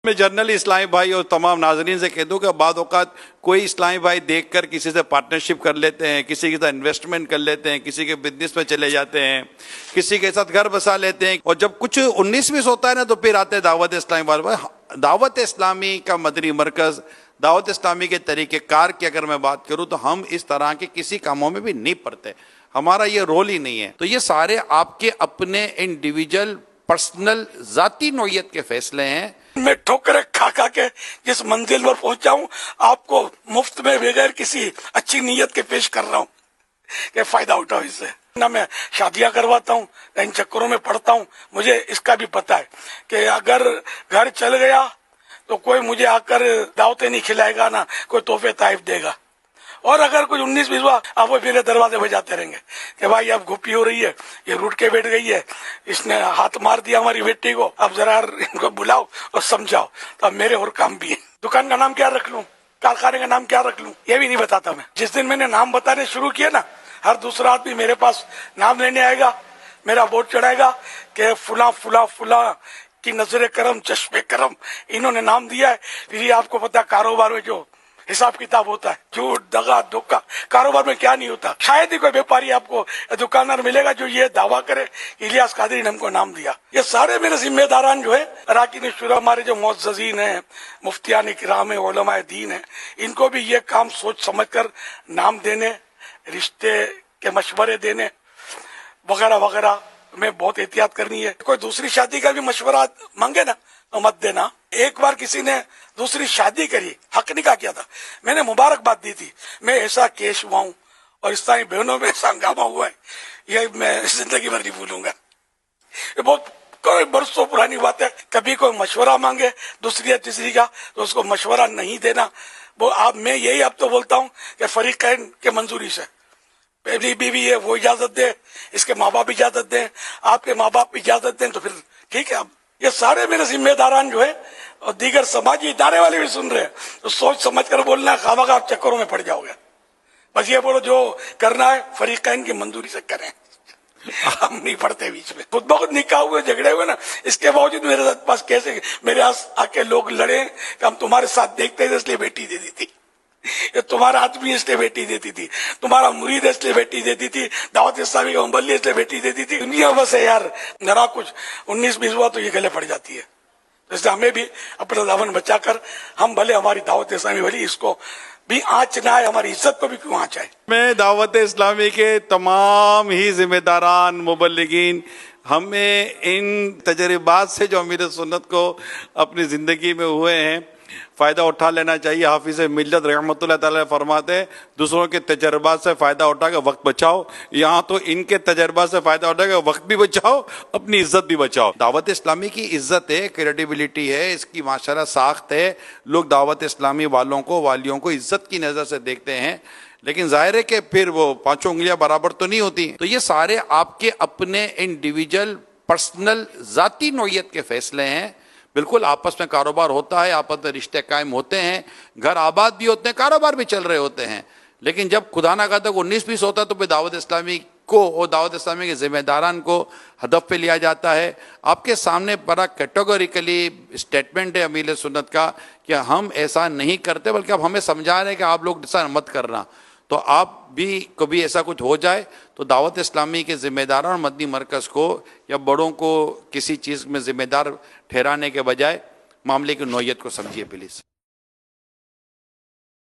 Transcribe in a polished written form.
मैं जनरल इस्लामी भाई और तमाम नाजरीन से कह दूं कि बाद औकात कोई इस्लामी भाई देखकर किसी से पार्टनरशिप कर लेते हैं, किसी के साथ इन्वेस्टमेंट कर लेते हैं, किसी के बिजनेस में चले जाते हैं, किसी के साथ घर बसा लेते हैं, और जब कुछ 19-20 होता है ना तो फिर आते हैं दावत इस्लामी वाले। दावत इस्लामी का मदनी मरकज, दावत इस्लामी के तरीक़ेकार की अगर मैं बात करूं तो हम इस तरह के किसी कामों में भी नहीं पड़ते, हमारा ये रोल ही नहीं है। तो ये सारे आपके अपने इंडिविजुअल पर्सनल जाती नौयत के फैसले हैं। मैं ठोकरें खा खा के जिस मंजिल पर पहुंचा हूं, आपको मुफ्त में बगैर किसी अच्छी नीयत के पेश कर रहा हूं कि फायदा उठाओ इससे। ना मैं शादियां करवाता हूं, ना इन चक्करों में पड़ता हूं। मुझे इसका भी पता है कि अगर घर चल गया तो कोई मुझे आकर दावतें नहीं खिलाएगा, ना कोई तोहफे ताइफ देगा। और अगर कुछ 19-20 हुआ, आप वो मेरे दरवाजे बजाते रहेंगे कि भाई अब गुप्पी हो रही है, ये रूठ के बैठ गई है, इसने हाथ मार दिया हमारी बेटी को, अब जरा इनको बुलाओ और समझाओ। तो अब मेरे और काम भी है। दुकान का नाम क्या रख लूं, कारखाने का नाम क्या रख लूं, ये भी नहीं बताता मैं। जिस दिन मैंने नाम बताने शुरू किया ना, हर दूसरा आदमी मेरे पास नाम लेने आएगा, मेरा बोर्ड चढ़ाएगा कि फुला फुला फुला की नजरे करम चश्मे करम, इन्होंने नाम दिया है। फिर ये आपको पता, कारोबार में जो हिसाब किताब होता है, झूठ दगा धोखा, कारोबार में क्या नहीं होता। शायद ही कोई व्यापारी आपको दुकानदार मिलेगा जो ये दावा करे इलियास कादरी ने हमको नाम दिया। ये सारे मेरे जिम्मेदारान जो है, अराकीन शुरा, हमारे जो मुअज़्ज़ज़ीन हैं, मुफ्तियान किराम है, उलमाए दीन है, इनको भी ये काम सोच समझ कर नाम देने, रिश्ते के मशवरे देने वगैरह वगैरह में बहुत एहतियात करनी है। कोई दूसरी शादी का भी मशवरा मांगे ना तो मत देना। एक बार किसी ने दूसरी शादी करी, हक निकाह किया था, मैंने मुबारकबाद दी थी। मैं ऐसा केश हुआ हूँ और इस्लामी बहनों में ऐसा हंगामा हुआ है, ये मैं जिंदगी भर नहीं भूलूंगा। ये बहुत कोई बरसों पुरानी बात है। कभी कोई मशवरा मांगे दूसरी या तीसरी का तो उसको मशवरा नहीं देना। वो आप मैं यही अब तो बोलता हूँ कि फरीकैन के मंजूरी से, पहली बीवी है वो इजाजत दे, इसके माँ बाप इजाजत दें, आपके माँ बाप इजाजत दें तो फिर ठीक है। अब ये सारे मेरे जिम्मेदारान जो है और दीगर समाजी इदारे वाले भी सुन रहे हैं, तो सोच समझ कर बोलना, खामखा आप चक्करों में पड़ जाओगे। बस ये बोलो जो करना है फरीकैन की मंजूरी से करें, हम नहीं पढ़ते बीच में। खुद बहुत निकाह हुए, झगड़े हुए ना, इसके बावजूद मेरे पास कैसे मेरे आके लोग लड़े कि हम तुम्हारे साथ देखते थे इसलिए बेटी दे दी थी, ये तुम्हारा आदमी इसलिए बेटी देती थी, तुम्हारा मुरीद इसलिए बेटी देती थी, दावत इस्लामी का मुबल्लिग इसलिए बेटी देती थी। दुनिया बस है यार, जरा कुछ 19-20 हुआ तो ये गले पड़ जाती है। इसलिए हमें भी अपना दामन बचाकर, हम भले हमारी दावत इस्लामी भली इसको भी आँच ना आए, हमारी इज्जत को भी क्यों आँच आए। मैं दावत इस्लामी के तमाम ही जिम्मेदारान मुबल्लिगीन, हमें इन तजर्बात से जो अमीर सुन्नत को अपनी ज़िंदगी में हुए हैं फ़ायदा उठा लेना चाहिए। हाफिज़ मिल्लत रहमतुल्लाह तआला फरमाते हैं, दूसरों के तजर्बात से फ़ायदा उठा कर वक्त बचाओ। यहाँ तो इनके तजर्बात से फ़ायदा उठा कर वक्त भी बचाओ, अपनी इज्जत भी बचाओ। दावत इस्लामी की इज्जत है, क्रेडिबिलिटी है, इसकी माशाल्लाह साख्त है। लोग दावत इस्लामी वालों को, वालियों को इज्जत की नज़र से देखते हैं, लेकिन जाहिर है कि फिर वो पाँचों उंगलियां बराबर तो नहीं होती। तो ये सारे आपके अपने इंडिविजुअल पर्सनल जाती नौयत के फैसले हैं। बिल्कुल आपस में कारोबार होता है, आपस में रिश्ते कायम होते हैं, घर आबाद भी होते हैं, कारोबार भी चल रहे होते हैं, लेकिन जब खुदा ना खाता 19-20 होता है तो फिर दावत इस्लामी को और दावत इस्लामी के जिम्मेदारान को हदफ पे लिया जाता है। आपके सामने बड़ा कैटेगोरिकली स्टेटमेंट है अमीर सुन्नत का कि हम ऐसा नहीं करते, बल्कि अब हमें समझा रहे हैं कि आप लोग ऐसा मत करना। तो आप भी कभी ऐसा कुछ हो जाए तो दावत इस्लामी के ज़िम्मेदारों और मदनी मरकज़ को या बड़ों को किसी चीज़ में ज़िम्मेदार ठहराने के बजाय मामले की नौयत को समझिए प्लीज़।